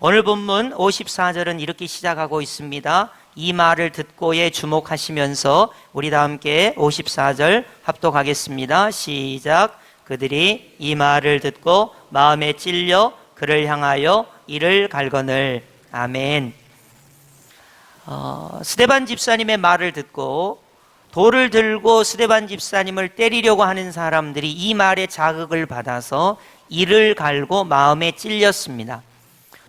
오늘 본문 54절은 이렇게 시작하고 있습니다. 이 말을 듣고에 주목하시면서 우리 다 함께 54절 합독하겠습니다. 시작. 그들이 이 말을 듣고 마음에 찔려 그를 향하여 이를 갈거늘. 아멘. 스데반 집사님의 말을 듣고 돌을 들고 스데반 집사님을 때리려고 하는 사람들이 이 말에 자극을 받아서 이를 갈고 마음에 찔렸습니다.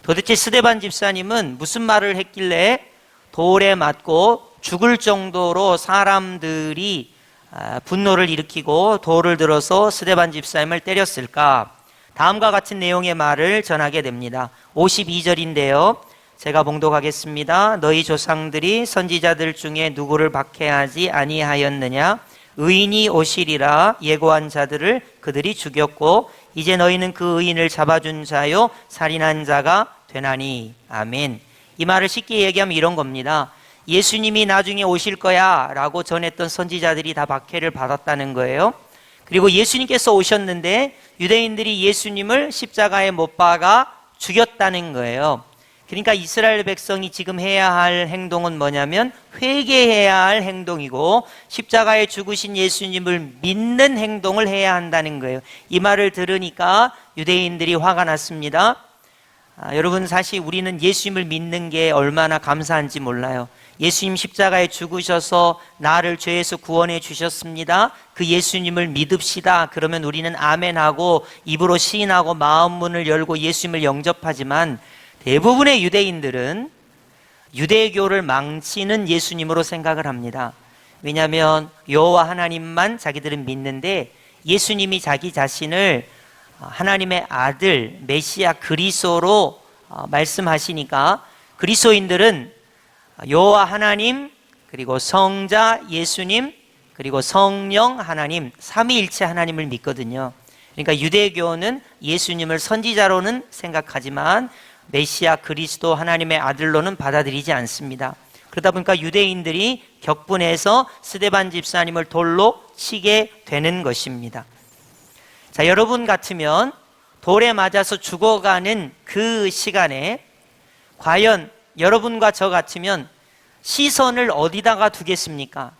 도대체 스데반 집사님은 무슨 말을 했길래 돌에 맞고 죽을 정도로 사람들이 분노를 일으키고 돌을 들어서 스데반 집사님을 때렸을까? 다음과 같은 내용의 말을 전하게 됩니다. 52절인데요. 제가 봉독하겠습니다. 너희 조상들이 선지자들 중에 누구를 박해하지 아니하였느냐? 의인이 오시리라 예고한 자들을 그들이 죽였고 이제 너희는 그 의인을 잡아준 자요 살인한 자가 되나니. 아멘. 이 말을 쉽게 얘기하면 이런 겁니다. 예수님이 나중에 오실 거야 라고 전했던 선지자들이 다 박해를 받았다는 거예요. 그리고 예수님께서 오셨는데 유대인들이 예수님을 십자가에 못 박아 죽였다는 거예요. 그러니까 이스라엘 백성이 지금 해야 할 행동은 뭐냐면 회개해야 할 행동이고 십자가에 죽으신 예수님을 믿는 행동을 해야 한다는 거예요. 이 말을 들으니까 유대인들이 화가 났습니다. 여러분, 사실 우리는 예수님을 믿는 게 얼마나 감사한지 몰라요. 예수님 십자가에 죽으셔서 나를 죄에서 구원해 주셨습니다. 그 예수님을 믿읍시다. 그러면 우리는 아멘하고 입으로 시인하고 마음 문을 열고 예수님을 영접하지만 대부분의 유대인들은 유대교를 망치는 예수님으로 생각을 합니다. 왜냐하면 여호와 하나님만 자기들은 믿는데 예수님이 자기 자신을 하나님의 아들 메시아 그리스도로 말씀하시니까 그리스도인들은 여호와 하나님 그리고 성자 예수님 그리고 성령 하나님 삼위일체 하나님을 믿거든요. 그러니까 유대교는 예수님을 선지자로는 생각하지만 메시아 그리스도 하나님의 아들로는 받아들이지 않습니다. 그러다 보니까 유대인들이 격분해서 스데반 집사님을 돌로 치게 되는 것입니다. 자, 여러분 같으면 돌에 맞아서 죽어가는 그 시간에 과연 여러분과 저 같으면 시선을 어디다가 두겠습니까?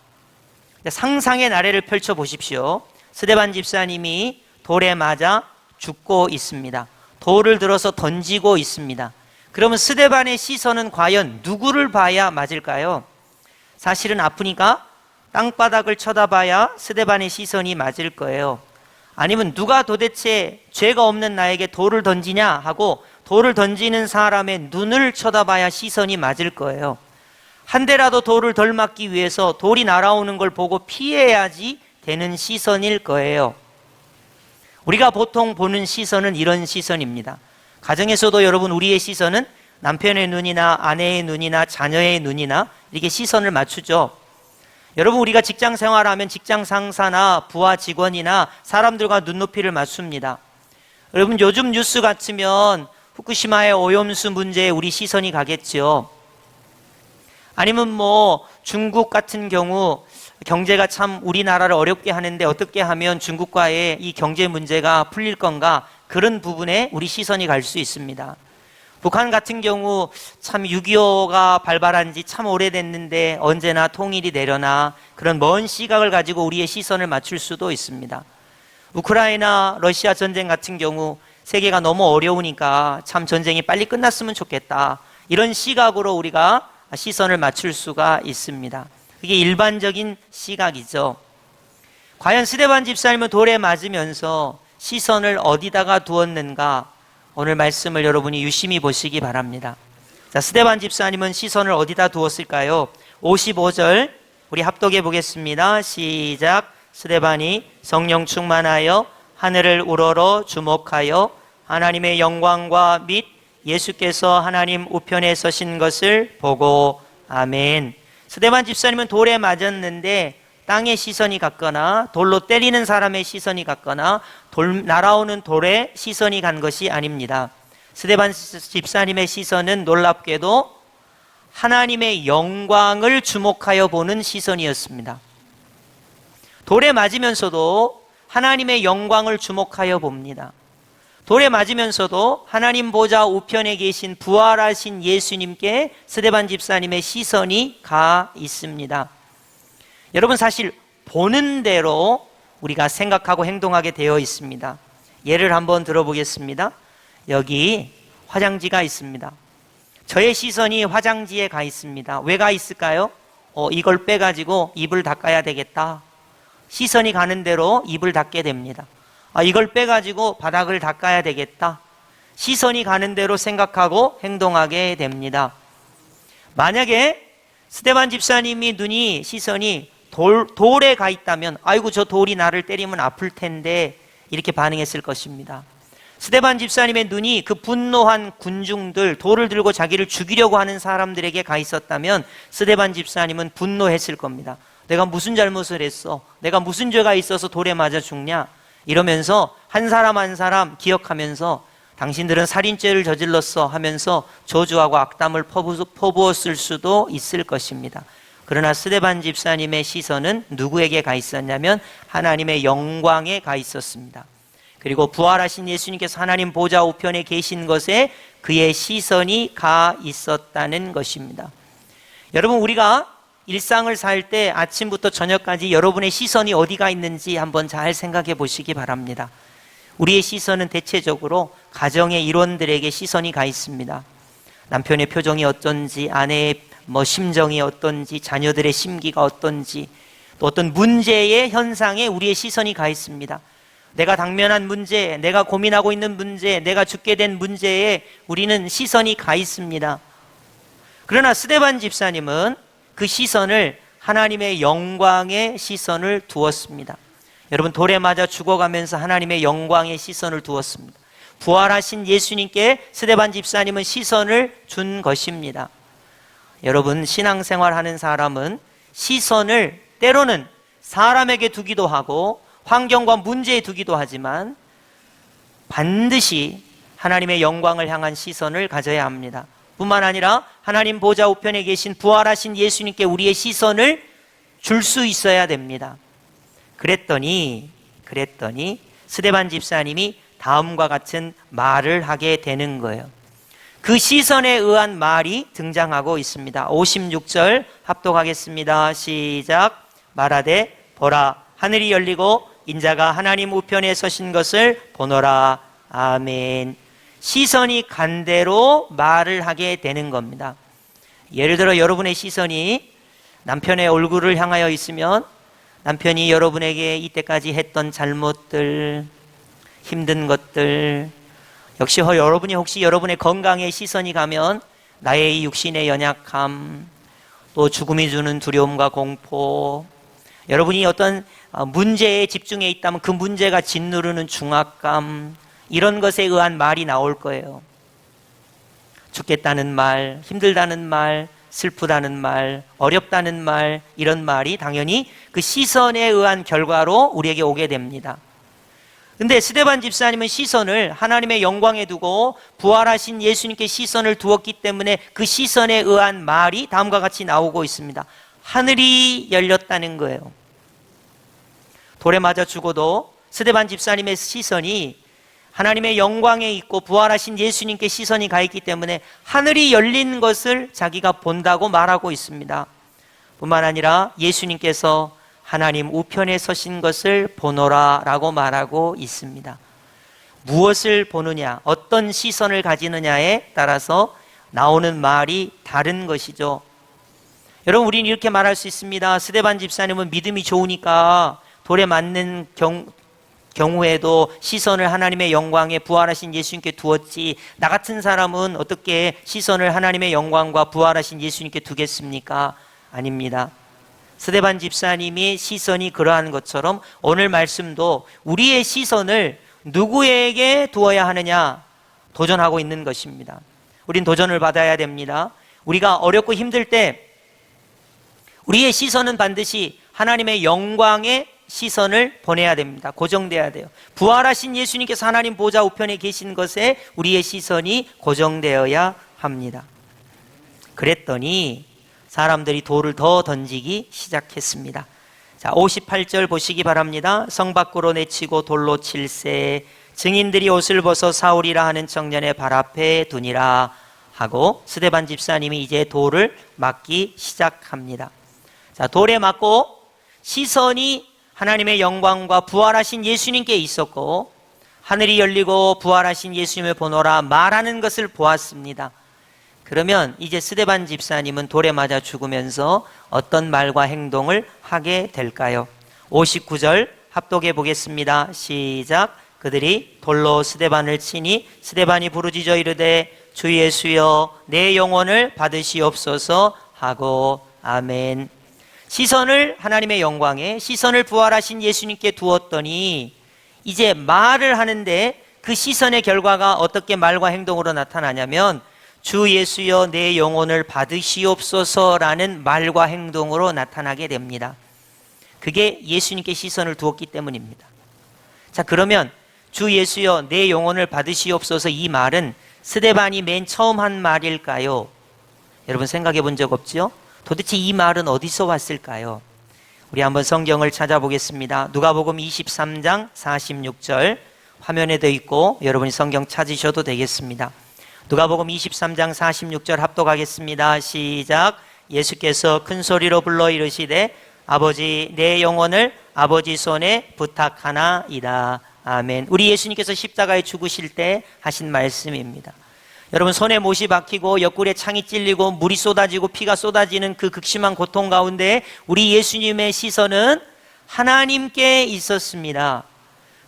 상상의 나래를 펼쳐 보십시오. 스데반 집사님이 돌에 맞아 죽고 있습니다. 돌을 들어서 던지고 있습니다. 그러면 스데반의 시선은 과연 누구를 봐야 맞을까요? 사실은 아프니까 땅바닥을 쳐다봐야 스데반의 시선이 맞을 거예요. 아니면 누가 도대체 죄가 없는 나에게 돌을 던지냐 하고 돌을 던지는 사람의 눈을 쳐다봐야 시선이 맞을 거예요. 한 대라도 돌을 덜 맞기 위해서 돌이 날아오는 걸 보고 피해야지 되는 시선일 거예요. 우리가 보통 보는 시선은 이런 시선입니다. 가정에서도 여러분 우리의 시선은 남편의 눈이나 아내의 눈이나 자녀의 눈이나 이렇게 시선을 맞추죠. 여러분 우리가 직장 생활하면 직장 상사나 부하 직원이나 사람들과 눈높이를 맞춥니다. 여러분 요즘 뉴스 같으면 후쿠시마의 오염수 문제에 우리 시선이 가겠죠. 아니면 뭐 중국 같은 경우 경제가 참 우리나라를 어렵게 하는데 어떻게 하면 중국과의 이 경제 문제가 풀릴 건가, 그런 부분에 우리 시선이 갈 수 있습니다. 북한 같은 경우 참 6.25가 발발한 지 참 오래됐는데 언제나 통일이 되려나, 그런 먼 시각을 가지고 우리의 시선을 맞출 수도 있습니다. 우크라이나 러시아 전쟁 같은 경우 세계가 너무 어려우니까 참 전쟁이 빨리 끝났으면 좋겠다, 이런 시각으로 우리가 시선을 맞출 수가 있습니다. 그게 일반적인 시각이죠. 과연 스데반 집사님은 돌에 맞으면서 시선을 어디다가 두었는가, 오늘 말씀을 여러분이 유심히 보시기 바랍니다. 자, 스데반 집사님은 시선을 어디다 두었을까요? 55절 우리 합독해 보겠습니다. 시작. 스데반이 성령 충만하여 하늘을 우러러 주목하여 하나님의 영광과 및 예수께서 하나님 우편에 서신 것을 보고. 아멘. 스데반 집사님은 돌에 맞았는데 땅의 시선이 갔거나 돌로 때리는 사람의 시선이 갔거나 날아오는 돌에 시선이 간 것이 아닙니다. 스데반 집사님의 시선은 놀랍게도 하나님의 영광을 주목하여 보는 시선이었습니다. 돌에 맞으면서도 하나님의 영광을 주목하여 봅니다. 돌에 맞으면서도 하나님 보좌 우편에 계신 부활하신 예수님께 스데반 집사님의 시선이 가 있습니다. 여러분, 사실 보는 대로 우리가 생각하고 행동하게 되어 있습니다. 예를 한번 들어보겠습니다. 여기 화장지가 있습니다. 저의 시선이 화장지에 가 있습니다. 왜 가 있을까요? 이걸 빼가지고 입을 닦아야 되겠다. 시선이 가는 대로 입을 닦게 됩니다. 이걸 빼가지고 바닥을 닦아야 되겠다. 시선이 가는 대로 생각하고 행동하게 됩니다. 만약에 스데반 집사님이 시선이 돌에 가 있다면, 아이고 저 돌이 나를 때리면 아플 텐데, 이렇게 반응했을 것입니다. 스데반 집사님의 눈이 그 분노한 군중들, 돌을 들고 자기를 죽이려고 하는 사람들에게 가 있었다면 스데반 집사님은 분노했을 겁니다. 내가 무슨 잘못을 했어? 내가 무슨 죄가 있어서 돌에 맞아 죽냐? 이러면서 한 사람 한 사람 기억하면서 당신들은 살인죄를 저질렀어 하면서 저주하고 악담을 퍼부었을 수도 있을 것입니다. 그러나 스데반 집사님의 시선은 누구에게 가 있었냐면 하나님의 영광에 가 있었습니다. 그리고 부활하신 예수님께서 하나님 보좌 우편에 계신 것에 그의 시선이 가 있었다는 것입니다. 여러분, 우리가 일상을 살 때 아침부터 저녁까지 여러분의 시선이 어디가 있는지 한번 잘 생각해 보시기 바랍니다. 우리의 시선은 대체적으로 가정의 일원들에게 시선이 가 있습니다. 남편의 표정이 어떤지, 아내의 심정이 어떤지, 자녀들의 심기가 어떤지, 또 어떤 문제의 현상에 우리의 시선이 가 있습니다. 내가 당면한 문제, 내가 고민하고 있는 문제, 내가 죽게 된 문제에 우리는 시선이 가 있습니다. 그러나 스데반 집사님은 그 시선을 하나님의 영광의 시선을 두었습니다. 여러분, 돌에 맞아 죽어가면서 하나님의 영광의 시선을 두었습니다. 부활하신 예수님께 스데반 집사님은 시선을 준 것입니다. 여러분, 신앙생활하는 사람은 시선을 때로는 사람에게 두기도 하고 환경과 문제에 두기도 하지만 반드시 하나님의 영광을 향한 시선을 가져야 합니다. 뿐만 아니라 하나님 보좌 우편에 계신 부활하신 예수님께 우리의 시선을 줄 수 있어야 됩니다. 그랬더니 스데반 집사님이 다음과 같은 말을 하게 되는 거예요. 그 시선에 의한 말이 등장하고 있습니다. 56절 합독하겠습니다. 시작. 말하되 보라, 하늘이 열리고 인자가 하나님 우편에 서신 것을 보노라. 아멘. 시선이 간 대로 말을 하게 되는 겁니다. 예를 들어 여러분의 시선이 남편의 얼굴을 향하여 있으면 남편이 여러분에게 이때까지 했던 잘못들, 힘든 것들, 역시 여러분이 혹시 여러분의 건강에 시선이 가면 나의 이 육신의 연약함, 또 죽음이 주는 두려움과 공포, 여러분이 어떤 문제에 집중해 있다면 그 문제가 짓누르는 중압감, 이런 것에 의한 말이 나올 거예요. 죽겠다는 말, 힘들다는 말, 슬프다는 말, 어렵다는 말, 이런 말이 당연히 그 시선에 의한 결과로 우리에게 오게 됩니다. 근데 스데반 집사님은 시선을 하나님의 영광에 두고 부활하신 예수님께 시선을 두었기 때문에 그 시선에 의한 말이 다음과 같이 나오고 있습니다. 하늘이 열렸다는 거예요. 돌에 맞아 죽어도 스데반 집사님의 시선이 하나님의 영광에 있고 부활하신 예수님께 시선이 가 있기 때문에 하늘이 열린 것을 자기가 본다고 말하고 있습니다. 뿐만 아니라 예수님께서 하나님 우편에 서신 것을 보노라 라고 말하고 있습니다. 무엇을 보느냐, 어떤 시선을 가지느냐에 따라서 나오는 말이 다른 것이죠. 여러분, 우리는 이렇게 말할 수 있습니다. 스데반 집사님은 믿음이 좋으니까 돌에 맞는 경우에도 시선을 하나님의 영광에 부활하신 예수님께 두었지, 나 같은 사람은 어떻게 시선을 하나님의 영광과 부활하신 예수님께 두겠습니까? 아닙니다. 스데반 집사님의 시선이 그러한 것처럼 오늘 말씀도 우리의 시선을 누구에게 두어야 하느냐 도전하고 있는 것입니다. 우린 도전을 받아야 됩니다. 우리가 어렵고 힘들 때 우리의 시선은 반드시 하나님의 영광의 시선을 보내야 됩니다. 고정돼야 돼요. 부활하신 예수님께서 하나님 보좌 우편에 계신 것에 우리의 시선이 고정되어야 합니다. 그랬더니 사람들이 돌을 더 던지기 시작했습니다. 자, 58절 보시기 바랍니다. 성 밖으로 내치고 돌로 칠세. 증인들이 옷을 벗어 사울이라 하는 청년의 발 앞에 두니라 하고 스데반 집사님이 이제 돌을 맞기 시작합니다. 자, 돌에 맞고 시선이 하나님의 영광과 부활하신 예수님께 있었고 하늘이 열리고 부활하신 예수님을 보노라 말하는 것을 보았습니다. 그러면 이제 스데반 집사님은 돌에 맞아 죽으면서 어떤 말과 행동을 하게 될까요? 59절 합독해 보겠습니다. 시작. 그들이 돌로 스데반을 치니 스데반이 부르짖어 이르되 주 예수여 내 영혼을 받으시옵소서 하고 아멘. 시선을 하나님의 영광에, 시선을 부활하신 예수님께 두었더니 이제 말을 하는데 그 시선의 결과가 어떻게 말과 행동으로 나타나냐면 주 예수여 내 영혼을 받으시옵소서라는 말과 행동으로 나타나게 됩니다. 그게 예수님께 시선을 두었기 때문입니다. 자, 그러면 주 예수여 내 영혼을 받으시옵소서, 이 말은 스데반이 맨 처음 한 말일까요? 여러분 생각해 본 적 없죠? 도대체 이 말은 어디서 왔을까요? 우리 한번 성경을 찾아보겠습니다. 누가복음 23장 46절 화면에도 있고 여러분이 성경 찾으셔도 되겠습니다. 누가복음 23장 46절 합독하겠습니다. 시작. 예수께서 큰 소리로 불러 이르시되 아버지 내 영혼을 아버지 손에 부탁하나이다. 아멘. 우리 예수님께서 십자가에 죽으실 때 하신 말씀입니다. 여러분 손에 못이 박히고 옆구리에 창이 찔리고 물이 쏟아지고 피가 쏟아지는 그 극심한 고통 가운데 우리 예수님의 시선은 하나님께 있었습니다.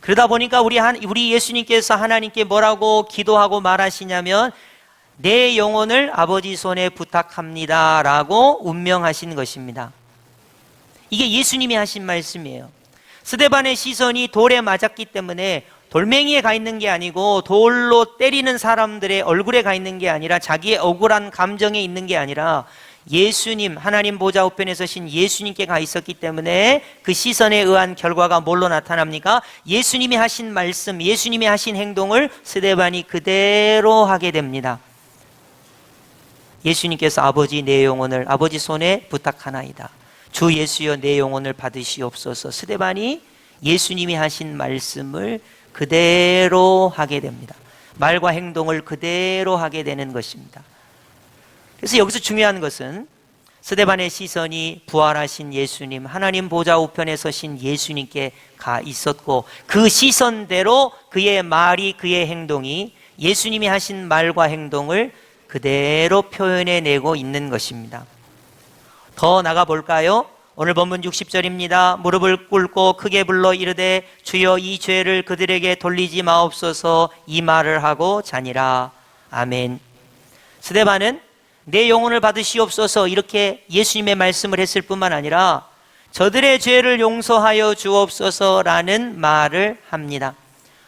그러다 보니까 우리 예수님께서 하나님께 뭐라고 기도하고 말하시냐면 내 영혼을 아버지 손에 부탁합니다 라고 운명하신 것입니다. 이게 예수님이 하신 말씀이에요. 스데반의 시선이 돌에 맞았기 때문에 돌멩이에 가 있는 게 아니고 돌로 때리는 사람들의 얼굴에 가 있는 게 아니라 자기의 억울한 감정에 있는 게 아니라 예수님, 하나님 보좌 우편에 서신 예수님께 가 있었기 때문에 그 시선에 의한 결과가 뭘로 나타납니까? 예수님이 하신 말씀, 예수님이 하신 행동을 스데반이 그대로 하게 됩니다. 예수님께서 아버지 내 영혼을 아버지 손에 부탁하나이다. 주 예수여 내 영혼을 받으시옵소서. 스데반이 예수님이 하신 말씀을 그대로 하게 됩니다. 말과 행동을 그대로 하게 되는 것입니다. 그래서 여기서 중요한 것은 스데반의 시선이 부활하신 예수님, 하나님 보좌 우편에 서신 예수님께 가 있었고 그 시선대로 그의 말이, 그의 행동이 예수님이 하신 말과 행동을 그대로 표현해내고 있는 것입니다. 더 나가 볼까요? 오늘 본문 60절입니다. 무릎을 꿇고 크게 불러 이르되 주여 이 죄를 그들에게 돌리지 마옵소서, 이 말을 하고 자니라. 아멘. 스데반은 내 영혼을 받으시옵소서 이렇게 예수님의 말씀을 했을 뿐만 아니라 저들의 죄를 용서하여 주옵소서라는 말을 합니다.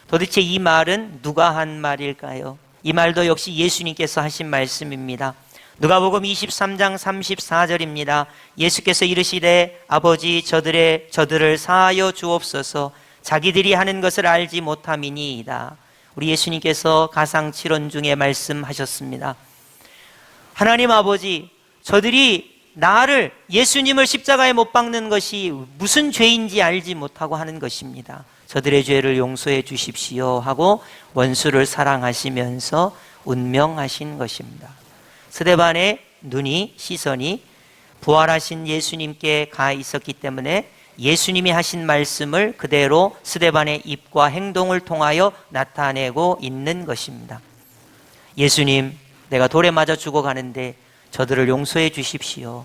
도대체 이 말은 누가 한 말일까요? 이 말도 역시 예수님께서 하신 말씀입니다. 누가복음 23장 34절입니다. 예수께서 이르시되 아버지 저들을 사하여 주옵소서, 자기들이 하는 것을 알지 못함이니이다. 우리 예수님께서 가상칠언 중에 말씀하셨습니다. 하나님 아버지, 저들이 나를, 예수님을 십자가에 못 박는 것이 무슨 죄인지 알지 못하고 하는 것입니다. 저들의 죄를 용서해 주십시오 하고 원수를 사랑하시면서 운명하신 것입니다. 스데반의 눈이, 시선이 부활하신 예수님께 가 있었기 때문에 예수님이 하신 말씀을 그대로 스데반의 입과 행동을 통하여 나타내고 있는 것입니다. 예수님, 내가 돌에 맞아 죽어가는데 저들을 용서해 주십시오.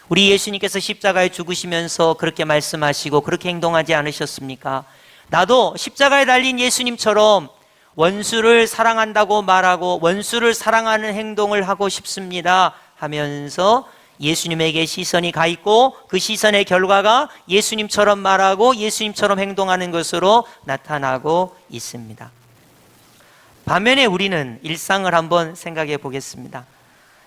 우리 예수님께서 십자가에 죽으시면서 그렇게 말씀하시고 그렇게 행동하지 않으셨습니까? 나도 십자가에 달린 예수님처럼 원수를 사랑한다고 말하고 원수를 사랑하는 행동을 하고 싶습니다 하면서 예수님에게 시선이 가 있고 그 시선의 결과가 예수님처럼 말하고 예수님처럼 행동하는 것으로 나타나고 있습니다. 반면에 우리는 일상을 한번 생각해 보겠습니다.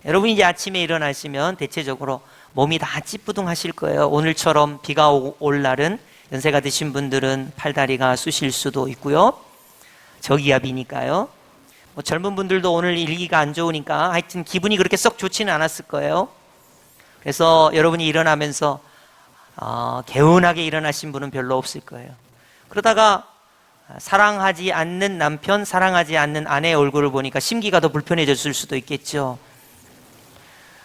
여러분 이제 아침에 일어나시면 대체적으로 몸이 다 찌뿌둥하실 거예요. 오늘처럼 비가 올 날은 연세가 드신 분들은 팔다리가 쑤실 수도 있고요. 저기압이니까요. 젊은 분들도 오늘 일기가 안 좋으니까 하여튼 기분이 그렇게 썩 좋지는 않았을 거예요. 그래서 여러분이 일어나면서 개운하게 일어나신 분은 별로 없을 거예요. 그러다가 사랑하지 않는 남편, 사랑하지 않는 아내의 얼굴을 보니까 심기가 더 불편해졌을 수도 있겠죠.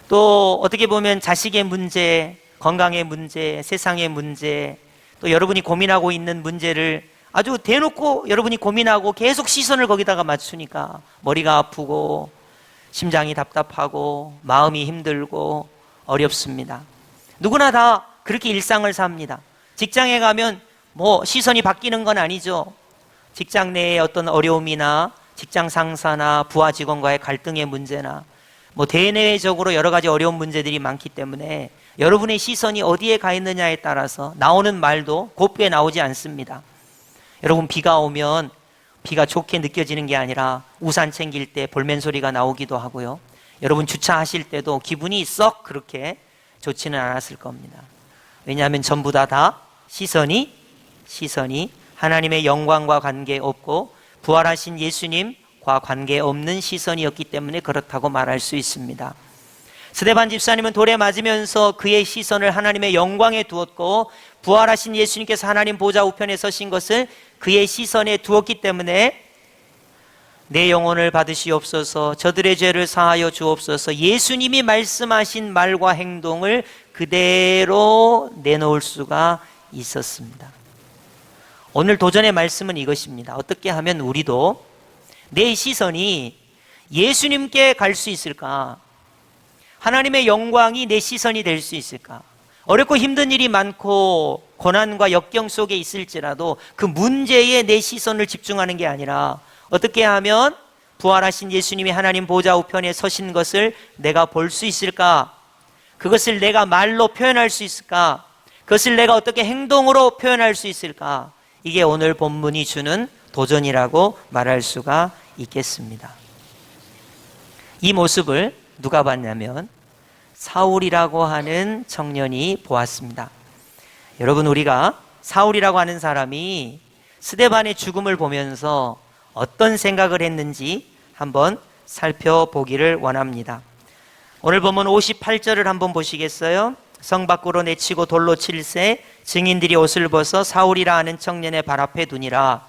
또 어떻게 보면 자식의 문제, 건강의 문제, 세상의 문제, 또 여러분이 고민하고 있는 문제를 아주 대놓고 여러분이 고민하고 계속 시선을 거기다가 맞추니까 머리가 아프고 심장이 답답하고 마음이 힘들고 어렵습니다. 누구나 다 그렇게 일상을 삽니다. 직장에 가면 뭐 시선이 바뀌는 건 아니죠. 직장 내의 어떤 어려움이나 직장 상사나 부하 직원과의 갈등의 문제나 뭐 대내적으로 여러 가지 어려운 문제들이 많기 때문에 여러분의 시선이 어디에 가 있느냐에 따라서 나오는 말도 곱게 나오지 않습니다. 여러분, 비가 오면 비가 좋게 느껴지는 게 아니라 우산 챙길 때 볼멘 소리가 나오기도 하고요. 여러분 주차하실 때도 기분이 썩 그렇게 좋지는 않았을 겁니다. 왜냐하면 전부 다 시선이 하나님의 영광과 관계없고 부활하신 예수님과 관계없는 시선이었기 때문에 그렇다고 말할 수 있습니다. 스데반 집사님은 돌에 맞으면서 그의 시선을 하나님의 영광에 두었고 부활하신 예수님께서 하나님 보좌 우편에 서신 것을 그의 시선에 두었기 때문에 내 영혼을 받으시옵소서, 저들의 죄를 사하여 주옵소서, 예수님이 말씀하신 말과 행동을 그대로 내놓을 수가 있었습니다. 오늘 도전의 말씀은 이것입니다. 어떻게 하면 우리도 내 시선이 예수님께 갈 수 있을까? 하나님의 영광이 내 시선이 될 수 있을까? 어렵고 힘든 일이 많고 고난과 역경 속에 있을지라도 그 문제에 내 시선을 집중하는 게 아니라 어떻게 하면 부활하신 예수님이 하나님 보좌 우편에 서신 것을 내가 볼 수 있을까? 그것을 내가 말로 표현할 수 있을까? 그것을 내가 어떻게 행동으로 표현할 수 있을까? 이게 오늘 본문이 주는 도전이라고 말할 수가 있겠습니다. 이 모습을 누가 봤냐면 사울이라고 하는 청년이 보았습니다. 여러분, 우리가 사울이라고 하는 사람이 스데반의 죽음을 보면서 어떤 생각을 했는지 한번 살펴보기를 원합니다. 오늘 본문 58절을 한번 보시겠어요? 성 밖으로 내치고 돌로 칠세 증인들이 옷을 벗어 사울이라 하는 청년의 발 앞에 두니라.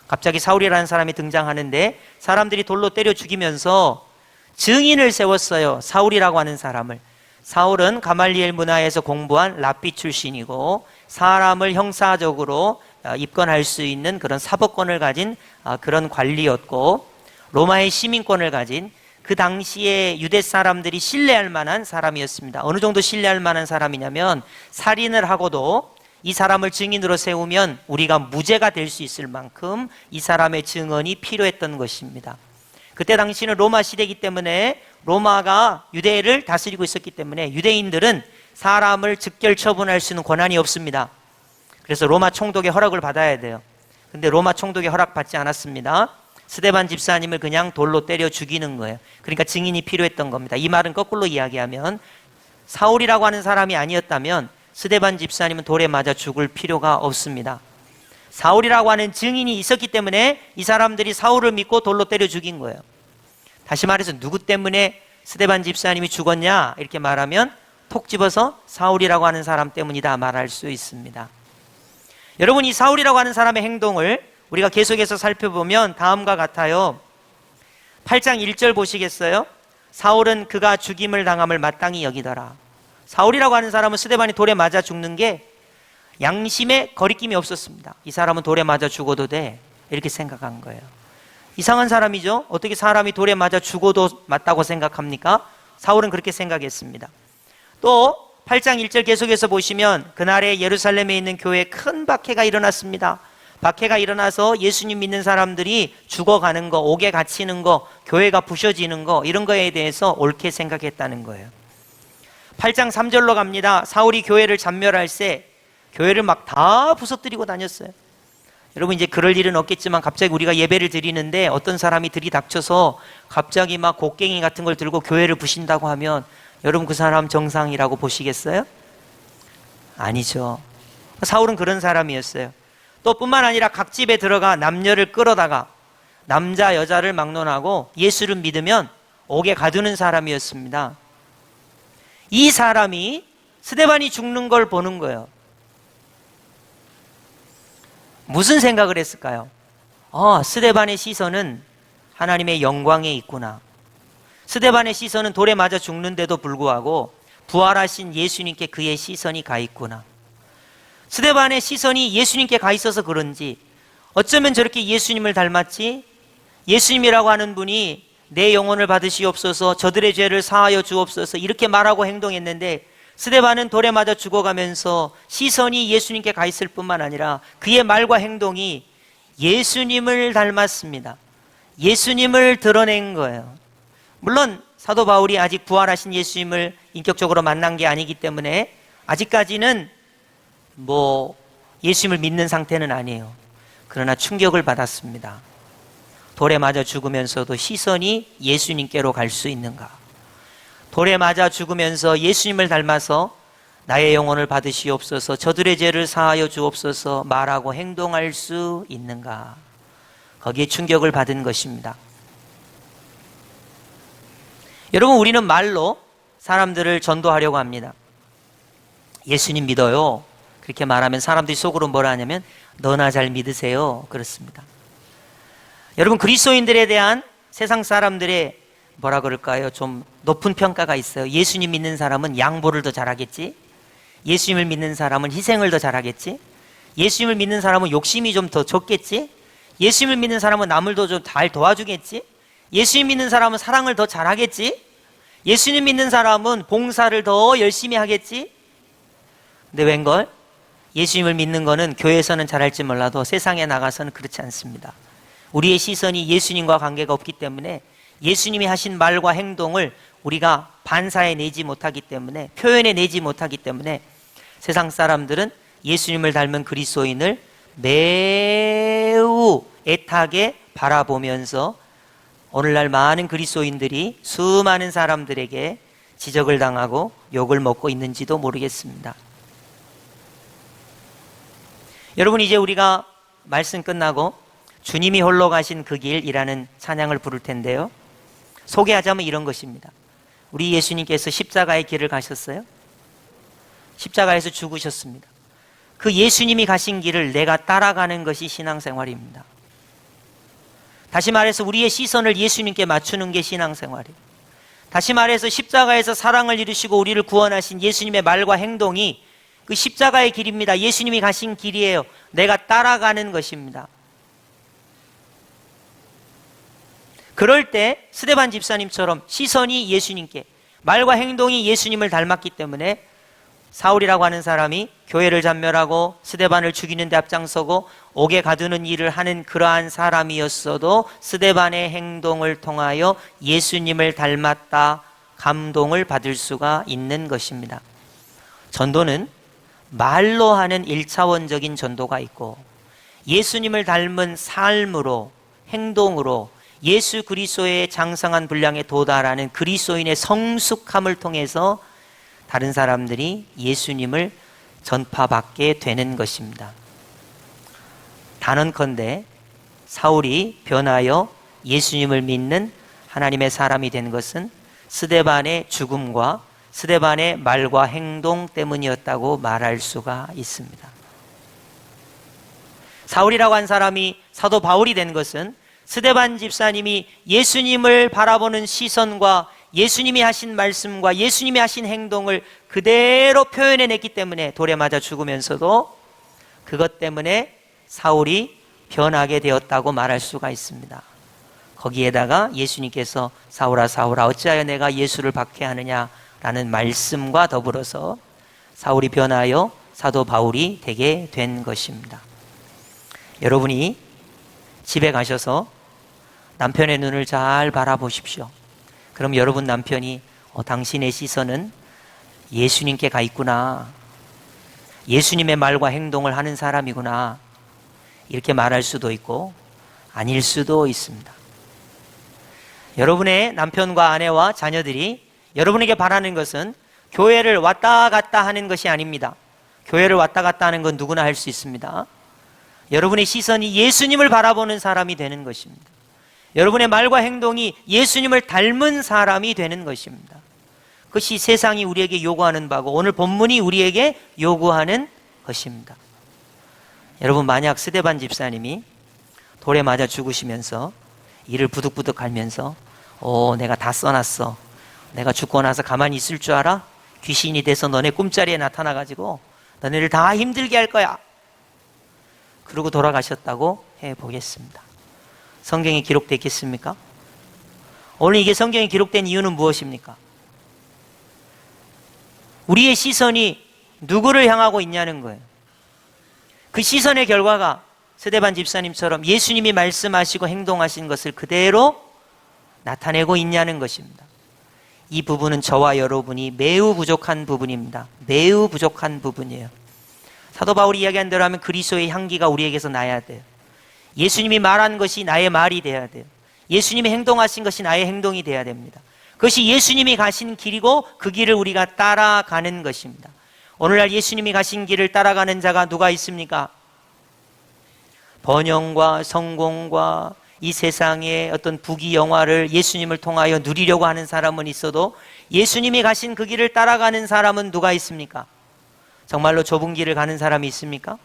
갑자기 사울이라는 사람이 등장하는데 사람들이 돌로 때려 죽이면서 증인을 세웠어요. 사울이라고 하는 사람을. 사울은 가말리엘 문화에서 공부한 랍비 출신이고 사람을 형사적으로 입건할 수 있는 그런 사법권을 가진 그런 관리였고 로마의 시민권을 가진 그 당시에 유대 사람들이 신뢰할 만한 사람이었습니다. 어느 정도 신뢰할 만한 사람이냐면 살인을 하고도 이 사람을 증인으로 세우면 우리가 무죄가 될 수 있을 만큼 이 사람의 증언이 필요했던 것입니다. 그때 당시는 로마 시대이기 때문에 로마가 유대를 다스리고 있었기 때문에 유대인들은 사람을 즉결 처분할 수 있는 권한이 없습니다. 그래서 로마 총독의 허락을 받아야 돼요. 근데 로마 총독의 허락 받지 않았습니다. 스데반 집사님을 그냥 돌로 때려 죽이는 거예요. 그러니까 증인이 필요했던 겁니다. 이 말은 거꾸로 이야기하면 사울이라고 하는 사람이 아니었다면 스데반 집사님은 돌에 맞아 죽을 필요가 없습니다. 사울이라고 하는 증인이 있었기 때문에 이 사람들이 사울을 믿고 돌로 때려 죽인 거예요. 다시 말해서 누구 때문에 스데반 집사님이 죽었냐 이렇게 말하면 톡 집어서 사울이라고 하는 사람 때문이다 말할 수 있습니다. 여러분, 이 사울이라고 하는 사람의 행동을 우리가 계속해서 살펴보면 다음과 같아요. 8장 1절 보시겠어요? 사울은 그가 죽임을 당함을 마땅히 여기더라. 사울이라고 하는 사람은 스데반이 돌에 맞아 죽는 게 양심에 거리낌이 없었습니다. 이 사람은 돌에 맞아 죽어도 돼 이렇게 생각한 거예요. 이상한 사람이죠. 어떻게 사람이 돌에 맞아 죽어도 맞다고 생각합니까? 사울은 그렇게 생각했습니다. 또 8장 1절 계속해서 보시면 그날에 예루살렘에 있는 교회에 큰 박해가 일어났습니다. 박해가 일어나서 예수님 믿는 사람들이 죽어가는 거, 옥에 갇히는 거, 교회가 부셔지는 거 이런 거에 대해서 옳게 생각했다는 거예요. 8장 3절로 갑니다. 사울이 교회를 잔멸할 새 교회를 막 다 부서뜨리고 다녔어요. 여러분, 이제 그럴 일은 없겠지만 갑자기 우리가 예배를 드리는데 어떤 사람이 들이닥쳐서 갑자기 막 곡괭이 같은 걸 들고 교회를 부신다고 하면 여러분 그 사람 정상이라고 보시겠어요? 아니죠. 사울은 그런 사람이었어요. 또 뿐만 아니라 각 집에 들어가 남녀를 끌어다가 남자 여자를 막론하고 예수를 믿으면 옥에 가두는 사람이었습니다. 이 사람이 스데반이 죽는 걸 보는 거예요. 무슨 생각을 했을까요? 스데반의 시선은 하나님의 영광에 있구나. 스데반의 시선은 돌에 맞아 죽는데도 불구하고 부활하신 예수님께 그의 시선이 가 있구나. 스데반의 시선이 예수님께 가 있어서 그런지 어쩌면 저렇게 예수님을 닮았지? 예수님이라고 하는 분이 내 영혼을 받으시옵소서, 저들의 죄를 사하여 주옵소서 이렇게 말하고 행동했는데 스데반은 돌에 맞아 죽어가면서 시선이 예수님께 가 있을 뿐만 아니라 그의 말과 행동이 예수님을 닮았습니다. 예수님을 드러낸 거예요. 물론 사도 바울이 아직 부활하신 예수님을 인격적으로 만난 게 아니기 때문에 아직까지는 예수님을 믿는 상태는 아니에요. 그러나 충격을 받았습니다. 돌에 맞아 죽으면서도 시선이 예수님께로 갈 수 있는가? 돌에 맞아 죽으면서 예수님을 닮아서 나의 영혼을 받으시옵소서, 저들의 죄를 사하여 주옵소서 말하고 행동할 수 있는가? 거기에 충격을 받은 것입니다. 여러분, 우리는 말로 사람들을 전도하려고 합니다. 예수님 믿어요. 그렇게 말하면 사람들이 속으로 뭐라 하냐면 너나 잘 믿으세요. 그렇습니다. 여러분, 그리스도인들에 대한 세상 사람들의 뭐라 그럴까요? 좀 높은 평가가 있어요. 예수님 믿는 사람은 양보를 더 잘하겠지? 예수님을 믿는 사람은 희생을 더 잘하겠지? 예수님을 믿는 사람은 욕심이 좀 더 적겠지? 예수님을 믿는 사람은 남을 더 좀 잘 도와주겠지? 예수님 믿는 사람은 사랑을 더 잘하겠지? 예수님 믿는 사람은 봉사를 더 열심히 하겠지? 근데 웬걸? 예수님을 믿는 거는 교회에서는 잘할지 몰라도 세상에 나가서는 그렇지 않습니다. 우리의 시선이 예수님과 관계가 없기 때문에 예수님이 하신 말과 행동을 우리가 반사해 내지 못하기 때문에, 표현해 내지 못하기 때문에 세상 사람들은 예수님을 닮은 그리스도인을 매우 애타게 바라보면서 오늘날 많은 그리스도인들이 수많은 사람들에게 지적을 당하고 욕을 먹고 있는지도 모르겠습니다. 여러분, 이제 우리가 말씀 끝나고 주님이 홀로 가신 그 길이라는 찬양을 부를 텐데요, 소개하자면 이런 것입니다. 우리 예수님께서 십자가의 길을 가셨어요. 십자가에서 죽으셨습니다. 그 예수님이 가신 길을 내가 따라가는 것이 신앙생활입니다. 다시 말해서 우리의 시선을 예수님께 맞추는 게 신앙생활이에요. 다시 말해서 십자가에서 사랑을 이루시고 우리를 구원하신 예수님의 말과 행동이 그 십자가의 길입니다. 예수님이 가신 길이에요. 내가 따라가는 것입니다. 그럴 때 스데반 집사님처럼 시선이 예수님께, 말과 행동이 예수님을 닮았기 때문에 사울이라고 하는 사람이 교회를 잔멸하고 스데반을 죽이는 데 앞장서고 옥에 가두는 일을 하는 그러한 사람이었어도 스데반의 행동을 통하여 예수님을 닮았다 감동을 받을 수가 있는 것입니다. 전도는 말로 하는 1차원적인 전도가 있고 예수님을 닮은 삶으로, 행동으로 예수 그리스도의 장성한 분량에 도달하는 그리스도인의 성숙함을 통해서 다른 사람들이 예수님을 전파받게 되는 것입니다. 단언컨대 사울이 변하여 예수님을 믿는 하나님의 사람이 된 것은 스데반의 죽음과 스데반의 말과 행동 때문이었다고 말할 수가 있습니다. 사울이라고 한 사람이 사도 바울이 된 것은 스데반 집사님이 예수님을 바라보는 시선과 예수님이 하신 말씀과 예수님이 하신 행동을 그대로 표현해냈기 때문에 돌에 맞아 죽으면서도 그것 때문에 사울이 변하게 되었다고 말할 수가 있습니다. 거기에다가 예수님께서 사울아 사울아 어찌하여 내가 예수를 박해하느냐라는 말씀과 더불어서 사울이 변하여 사도 바울이 되게 된 것입니다. 여러분이 집에 가셔서 남편의 눈을 잘 바라보십시오. 그럼 여러분 남편이 당신의 시선은 예수님께 가 있구나, 예수님의 말과 행동을 하는 사람이구나, 이렇게 말할 수도 있고 아닐 수도 있습니다. 여러분의 남편과 아내와 자녀들이 여러분에게 바라는 것은 교회를 왔다 갔다 하는 것이 아닙니다. 교회를 왔다 갔다 하는 건 누구나 할 수 있습니다. 여러분의 시선이 예수님을 바라보는 사람이 되는 것입니다. 여러분의 말과 행동이 예수님을 닮은 사람이 되는 것입니다. 그것이 세상이 우리에게 요구하는 바고 오늘 본문이 우리에게 요구하는 것입니다. 여러분, 만약 스데반 집사님이 돌에 맞아 죽으시면서 이를 부득부득 갈면서 내가 다 써놨어. 내가 죽고 나서 가만히 있을 줄 알아? 귀신이 돼서 너네 꿈자리에 나타나가지고 너네를 다 힘들게 할 거야. 그러고 돌아가셨다고 해보겠습니다. 성경에 기록되어 있겠습니까? 오늘 이게 성경에 기록된 이유는 무엇입니까? 우리의 시선이 누구를 향하고 있냐는 거예요. 그 시선의 결과가 스데반 집사님처럼 예수님이 말씀하시고 행동하신 것을 그대로 나타내고 있냐는 것입니다. 이 부분은 저와 여러분이 매우 부족한 부분입니다. 매우 부족한 부분이에요. 사도 바울이 이야기한 대로 하면 그리스도의 향기가 우리에게서 나야 돼요. 예수님이 말한 것이 나의 말이 돼야 돼요. 예수님이 행동하신 것이 나의 행동이 돼야 됩니다. 그것이 예수님이 가신 길이고 그 길을 우리가 따라가는 것입니다. 오늘날 예수님이 가신 길을 따라가는 자가 누가 있습니까? 번영과 성공과 이 세상의 어떤 부귀영화를 예수님을 통하여 누리려고 하는 사람은 있어도 예수님이 가신 그 길을 따라가는 사람은 누가 있습니까? 정말로 좁은 길을 가는 사람이 있습니까?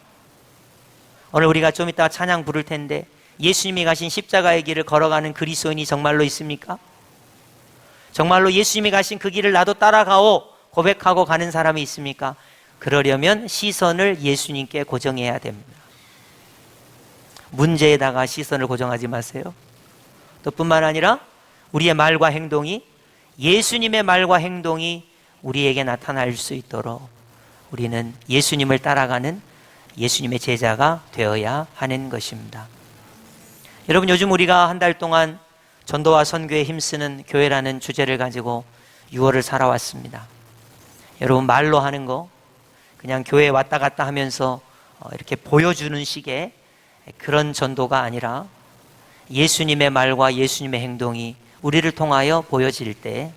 오늘 우리가 좀 이따 찬양 부를 텐데 예수님이 가신 십자가의 길을 걸어가는 그리스도인이 정말로 있습니까? 정말로 예수님이 가신 그 길을 나도 따라가오 고백하고 가는 사람이 있습니까? 그러려면 시선을 예수님께 고정해야 됩니다. 문제에다가 시선을 고정하지 마세요. 또 뿐만 아니라 우리의 말과 행동이 예수님의 말과 행동이 우리에게 나타날 수 있도록 우리는 예수님을 따라가는 예수님의 제자가 되어야 하는 것입니다. 여러분, 요즘 우리가 한 달 동안 전도와 선교에 힘쓰는 교회라는 주제를 가지고 6월을 살아왔습니다. 여러분, 말로 하는 거 그냥 교회에 왔다 갔다 하면서 이렇게 보여주는 식의 그런 전도가 아니라 예수님의 말과 예수님의 행동이 우리를 통하여 보여질 때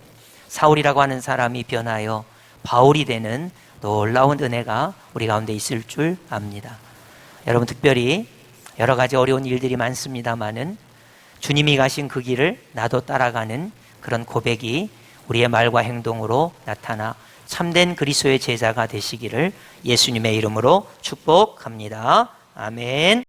사울이라고 하는 사람이 변하여 바울이 되는 놀라운 은혜가 우리 가운데 있을 줄 압니다. 여러분, 특별히 여러 가지 어려운 일들이 많습니다마는 주님이 가신 그 길을 나도 따라가는 그런 고백이 우리의 말과 행동으로 나타나 참된 그리스도의 제자가 되시기를 예수님의 이름으로 축복합니다. 아멘.